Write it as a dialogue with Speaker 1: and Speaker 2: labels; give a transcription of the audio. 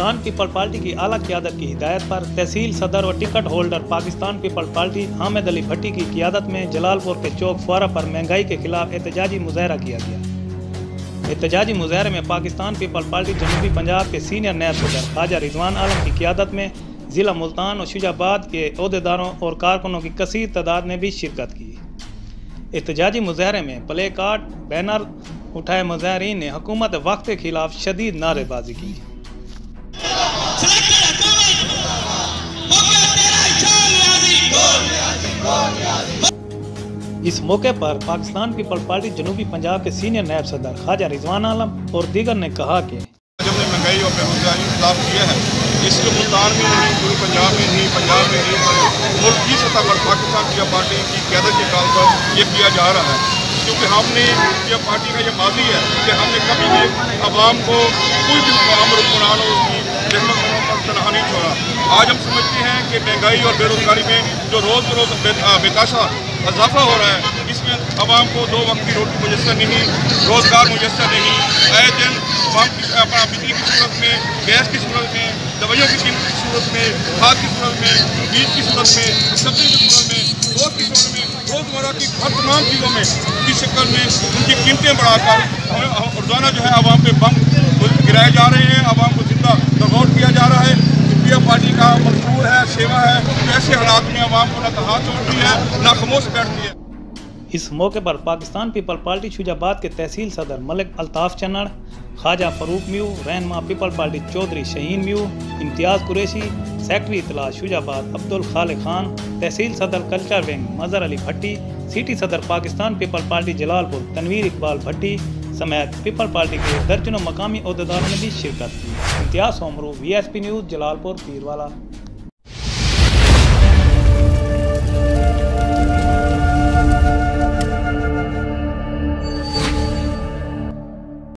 Speaker 1: Pakistan people party की आला क़यादत की हिदायत पर तहसील सदर और ticket holder Pakistan people party Hamid Ali Bhatti की क़यादत में जलालपुर के चौक फुआरा पर महंगाई के खिलाफ एहतजाजी मुजाहरा किया गया। एहतजाजी मुजाहरे में पाकिस्तान पीपल पार्टी जनूबी पंजाब के सीनियर नायब सदर ख्वाजा रिजवान आलम की क़यादत में ज़िला मुल्तान और शुजाबाद के ओहदेदारों और कारकुनों की कसीर तादाद ने भी शिरकत की। एहतजाजी मुजाहरे में प्ले कार्ड बैनर उठाए मुजाहरीन ने हुकूमत वक्त के खिलाफ शदीद नारेबाजी की। इस मौके पर पाकिस्तान पीपल पार्टी जनूबी पंजाब के सीनियर नायब सदर ख्वाजा रिजवान आलम और दीगर ने कहा कि
Speaker 2: जब महंगाई और बेरोजगारी के खिलाफ किया है, इसके मुल्तान में नहीं, पूरे पंजाब में नहीं, मुल्क की सतह पर पाकिस्तान पीपल पार्टी की क़यादत के काल पर यह किया जा रहा है। क्योंकि हमने ये पार्टी का ये माजी है कि हमने कभी भी आवाम को कोई भी अमर हुक्मरान और उसकी रहमत पर तनहा नहीं छोड़ा। आज हम समझते हैं कि महंगाई और बेरोजगारी में जो रोज़ बरोज़ बेताशा इजाफा हो रहा है, इसमें आवाम को 2 वक्त की रोटी मुयसर नहीं, रोज़गार मुयसर नहीं, आए दिन आवाम की अपना बिजली की सूरत में, गैस की सूरत में, दवाइयों की कीमत की सूरत में, खाद की सूरत में, बीज की सूरत में, सब्जी की सूरत में, दूध की सूरत में, रोज़मर्रा की हर तमाम चीज़ों में की शक्ल में उनकी कीमतें बढ़ाकर रोज़ाना जो है आवाम पे बम गिराए जा रहे हैं, आवाम को जिंदा दगौर किया जा रहा है। पीपल पार्टी का मंसूर है, सेवा है, तो ऐसे हालात में आवाम को न तो हाथ छोड़ती है न खामोश बैठती है।
Speaker 1: इस मौके पर पाकिस्तान पीपल पार्टी शुजाबाद के तहसील सदर मलिक अल्ताफ चन्नड़, ख्वाजा फरूक म्यू, रहनुमा पीपल पार्टी चौधरी शहीन म्यू, इम्तियाज़ कुरैशी, सेक्रेटरी इतला शुजाबाद अब्दुल खालिक खान, तहसील सदर culture wing Mazhar Ali Bhatti, city सदर पाकिस्तान पीपल पार्टी जलालपुर तनवीर इकबाल भट्टी समेत पीपल पार्टी के दर्जनों मकामी ओहदेदारों ने भी शिरकत की। इम्तियाज़ सोमरू, VSP न्यूज़, जलालपुर पीरवाला।